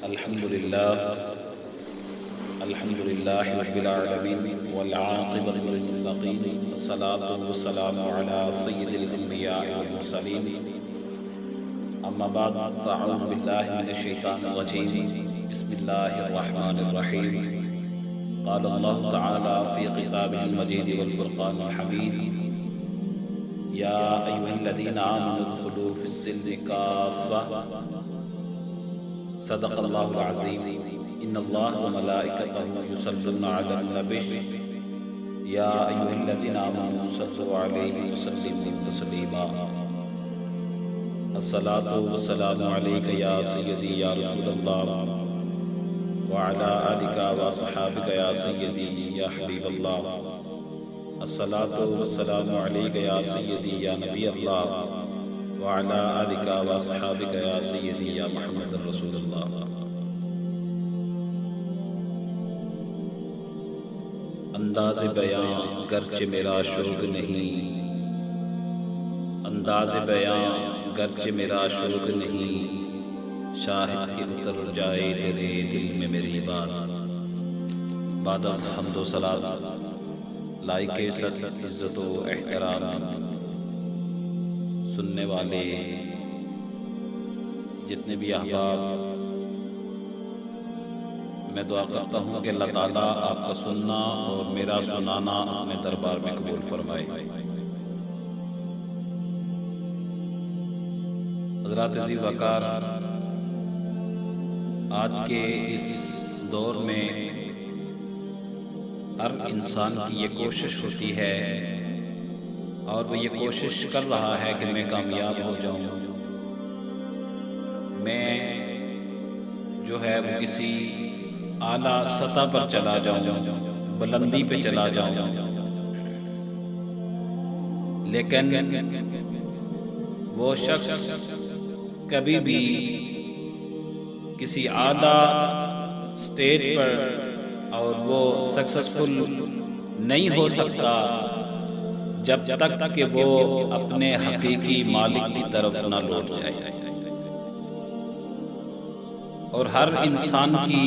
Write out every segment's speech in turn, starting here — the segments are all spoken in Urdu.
الحمد لله رب العالمين والعاقبة للمتقين والصلاة والسلام على سيد الأنبياء والمرسلين أما بعد فأعوذ بالله من الشيطان الرجيم بسم الله الرحمن الرحيم قال الله تعالى في كتابه المجيد والفرقان الحميد يا أيها الذين آمنوا ادخلوا في السلم كافة صدق اللہ العظیم ان اللہ وملائکتہ یصلون علی النبی یا ایھا الذین آمنوا صلوا علیہ وسلموا تسلیما الصلاۃ والسلام علیک یا سیدی یا رسول اللہ وعلی آلک واصحابک یا سیدی یا حبیب اللہ الصلاۃ والسلام علیک یا سیدی یا نبی اللہ وعلى آلك وصحابك يا سيدي يا محمد رسول اللہ۔ انداز بیاں گرچہ میرا شوق نہیں، انداز بیاں گرچہ میرا شوق نہیں، شاہد کے اتر جائے تیرے دل میں میری بات۔ بعد از حمد و صلاۃ لائق سر عزت و احترام سننے والے جتنے بھی احباب، میں دعا کرتا ہوں کہ اللہ تعالیٰ آپ کا سننا اور میرا سنانا اپنے دربار میں قبول فرمائے۔ حضرات عزیز وقار، آج کے اس دور میں ہر انسان کی یہ کوشش ہوتی ہے اور وہ یہ کوشش کر رہا ہے کہ میں کامیاب ہو جاؤں، میں جو ہے وہ کسی اعلیٰ سطح پر چلا جاؤں، بلندی پہ چلا جاؤں، لیکن وہ شخص کبھی بھی کسی اعلیٰ سٹیج پر اور وہ سکسسفل نہیں ہو سکتا جب تک کہ وہ اپنے حقیقی مالک کی طرف نہ لوٹ جائے۔ اور ہر انسان کی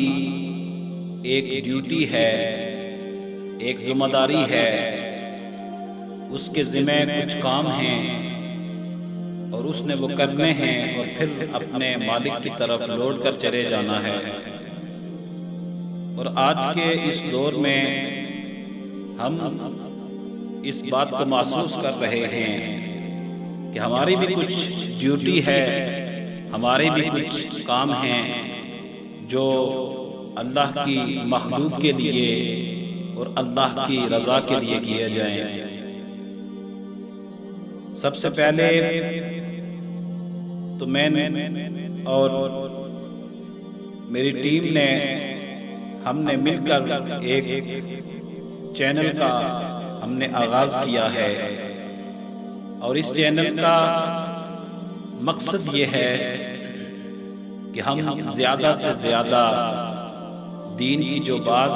ایک ڈیوٹی ہے، ایک ذمہ داری ہے، اس کے ذمہ کچھ کام ہیں اور اس نے وہ کرنے ہیں اور پھر اپنے مالک کی طرف لوٹ کر چلے جانا ہے۔ اور آج کے اس دور میں ہم اس بات کو محسوس کر رہے ہیں کہ ہماری بھی کچھ ڈیوٹی ہے، ہمارے بھی کچھ کام ہیں جو اللہ کی مخلوق کے لیے اور اللہ کی رضا کے لیے کیے جائیں۔ سب سے پہلے تو میں اور میری ٹیم نے ہم نے مل کر ایک چینل کا ہم نے آغاز کیا ہے، اور اس چینل کا مقصد یہ ہے کہ ہم زیادہ سے زیادہ دین کی جو بات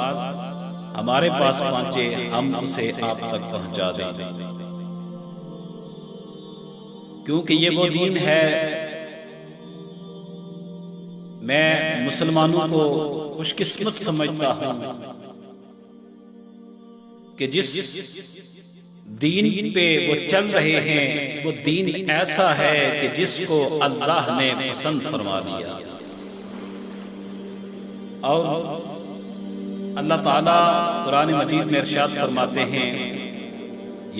ہمارے پاس پہنچے ہم اسے آپ تک پہنچا دیں، کیونکہ یہ وہ دین ہے۔ میں مسلمانوں کو خوش قسمت سمجھتا ہوں کہ جس دین پہ وہ چل رہے ہیں وہ دین ایسا ہے کہ جس کو اللہ نے پسند فرما دیا۔ اور اللہ تعالیٰ قرآن مجید میں ارشاد فرماتے ہیں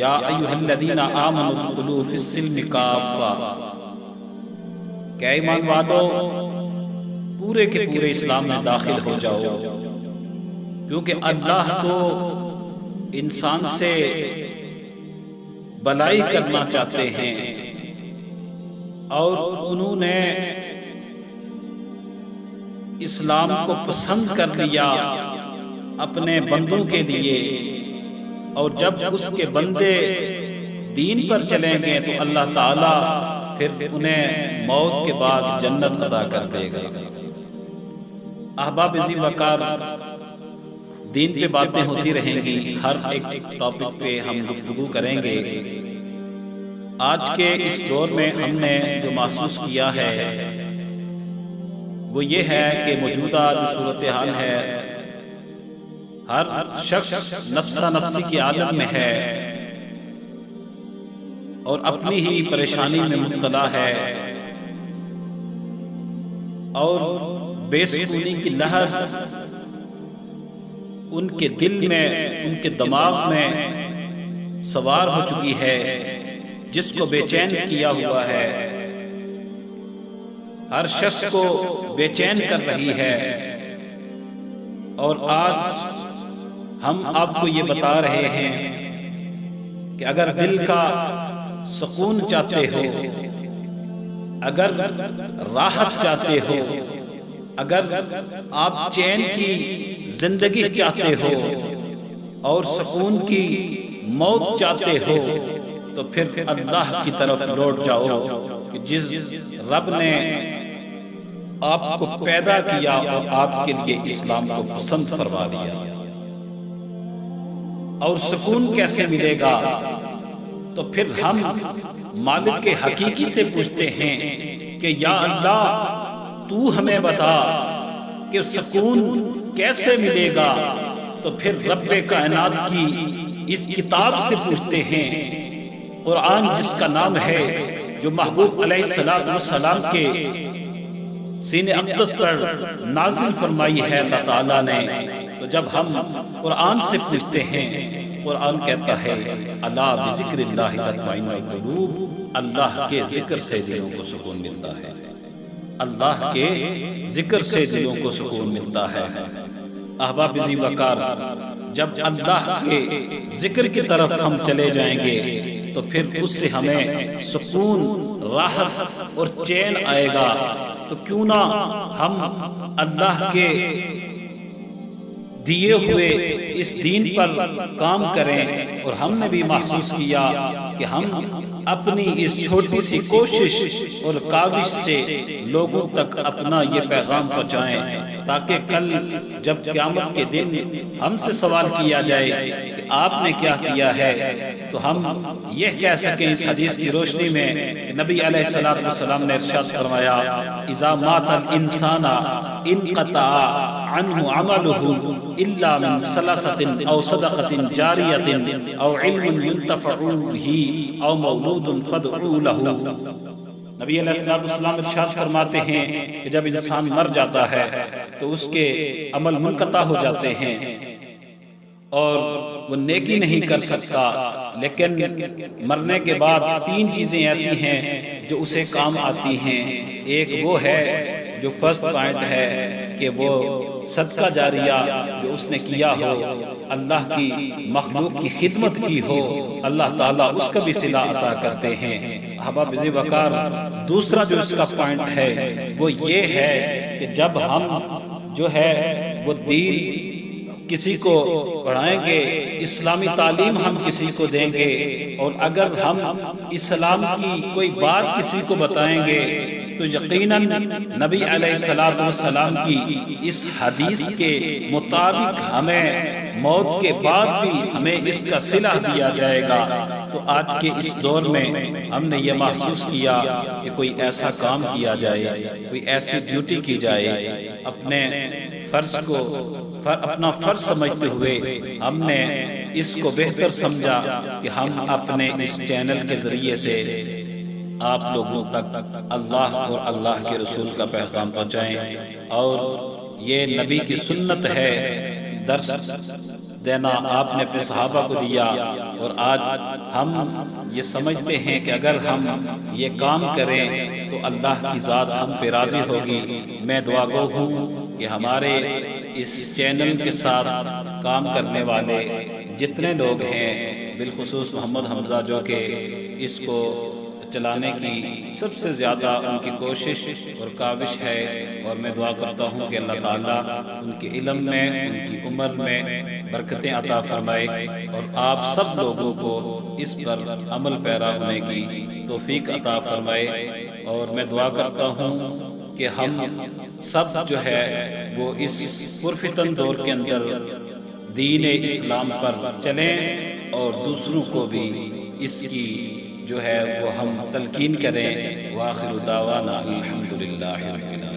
یا ایھا الذین آمنوا ادخلوا فی السلم کافہ، کہ ایمان والو پورے کے پورے اسلام میں داخل ہو جاؤ، کیونکہ اللہ تو انسان سے بلائی کرنا چاہتے ہیں، اور انہوں نے اسلام کو پسند کر لیا اپنے بندوں کے لیے، اور جب اس کے بندے دین پر چلیں گے تو اللہ تعالیٰ پھر انہیں موت کے بعد جنت عطا کر دے گا۔ احباب عزیز وقار، دین پہ باتیں ہوتی رہیں گی، ہر ایک ٹاپک پہ ہم گفتگو کریں گے۔ آج کے اس دور میں ہم نے جو محسوس کیا ہے وہ یہ ہے کہ موجودہ جو صورتحال ہے، ہر شخص نفسا نفسی کی عالم میں ہے اور اپنی ہی پریشانی میں مبتلا ہے، اور بے سکونی کی لہر ان کے دل میں، ان کے دماغ میں سوار ہو چکی ہے، جس کو بے چین کیا ہوا ہے، ہر شخص کو بے چین کر رہی ہے۔ اور آج ہم آپ کو یہ بتا رہے ہیں کہ اگر دل کا سکون چاہتے ہو، اگر راحت چاہتے ہو، اگر آپ چین کی زندگی چاہتے ہو اور سکون کی موت چاہتے ہو، تو پھر اللہ کی طرف لوٹ جاؤ کہ جس رب نے آپ کو پیدا کیا اور آپ کے لیے اسلام کو پسند فرما دیا۔ اور سکون کیسے ملے گا؟ تو پھر ہم مالک کے حقیقی سے پوچھتے ہیں کہ یا اللہ تو ہمیں بتا کہ سکون کیسے ملے گا۔ تو پھر رب کائنات کی اس کتاب سے پوچھتے ہیں، قرآن جس کا نام ہے، جو محبوب علیہ السلام کے سینے اقدس پر نازل فرمائی ہے اللہ تعالیٰ نے۔ تو جب ہم قرآن سے پوچھتے ہیں، قرآن کہتا ہے الا بذکر اللہ تطمئن القلوب، اللہ کے ذکر سے دلوں کو سکون ملتا ہے، اللہ کے ذکر سے دلوں کو سکون ملتا ہے۔ احباب ذی وقار، جب اللہ کے ذکر کی طرف ہم چلے جائیں گے تو پھر اس سے ہمیں سکون، راحت اور چین آئے گا۔ تو کیوں نہ ہم اللہ کے دیے ہوئے اس دین پر کام کریں۔ اور ہم نے بھی محسوس کیا کہ ہم اپنی اس چھوٹی سی کوشش اور کاوش سے لوگوں تک اپنا یہ پیغام پہنچائیں، تاکہ کل جب قیامت کے دن ہم سے سوال کیا جائے کہ آپ نے کیا کیا ہے، تو ہم یہ کہہ سکیں اس حدیث کی روشنی میں کہ نبی علیہ السلام نے ارشاد فرمایا اذا مات الانسان انقطع عنہ عملہ الا من ثلاثۃ او صدقۃ جاریۃ او علم ينتفع به او مولود فادعوا له۔ نبی علیہ السلام ارشاد فرماتے ہیں کہ جب انسان مر جاتا ہے تو اس کے عمل منقطع ہو جاتے ہیں اور وہ نیکی نہیں کر سکتا، لیکن مرنے کے بعد تین چیزیں ایسی ہیں جو اسے کام آتی ہیں۔ ایک وہ ہے جو فرسٹ پوائنٹ ہے کہ وہ صدقہ جاریہ جو اس نے کیا ہو، اللہ کی مخلوق کی خدمت کی ہو، اللہ تعالیٰ اس کا بھی صلہ عطا کرتے ہیں۔ احباب ذی وقار، دوسرا جو اس کا پوائنٹ ہے وہ یہ ہے کہ جب ہم جو ہے وہ دین کسی کو پڑھائیں گے، اسلامی تعلیم ہم کسی کو دیں گے، اور اگر ہم اسلام کی کوئی بات کسی کو بتائیں گے تو یقیناً نبی علیہ السلام کی اس حدیث کے مطابق ہمیں موت کے بعد بھی ہمیں اس کا صلہ دیا جائے گا۔ تو آج کے اس دور میں ہم نے یہ محسوس کیا کہ کوئی ایسا کام کیا جائے، کوئی ایسی ڈیوٹی کی جائے، اپنے فرض کو اپنا فرض سمجھتے ہوئے ہم نے اس کو بہتر سمجھا کہ ہم اپنے اس چینل کے ذریعے سے آپ لوگوں تک اللہ اور اللہ کے رسول کا پیغام پہنچائیں۔ اور یہ نبی کی سنت ہے، درس دینا آپ نے اپنے صحابہ کو دیا، اور آج ہم یہ سمجھتے ہیں کہ اگر ہم یہ کام کریں تو اللہ کی ذات ہم پہ راضی ہوگی۔ میں دعا گو ہوں کہ ہمارے اس چینل کے ساتھ کام کرنے والے جتنے لوگ ہیں، بالخصوص محمد حمزہ جو کہ اس کو چلانے کی سب سے زیادہ ان کی کوشش اور کاوش ہے، اور میں دعا کرتا ہوں کہ اللہ تعالیٰ ان کے علم میں، ان کی عمر میں برکتیں عطا فرمائے، اور آپ سب لوگوں کو اس پر عمل پیرا ہونے کی توفیق عطا فرمائے۔ اور میں دعا کرتا ہوں کہ ہم سب جو ہے وہ اس پرفتن دور کے اندر دین اسلام پر چلیں، اور دوسروں کو بھی اس کی جو ہے وہ ہم تلقین کریں۔ وآخر دعوانا الحمدللہ رب العالمین۔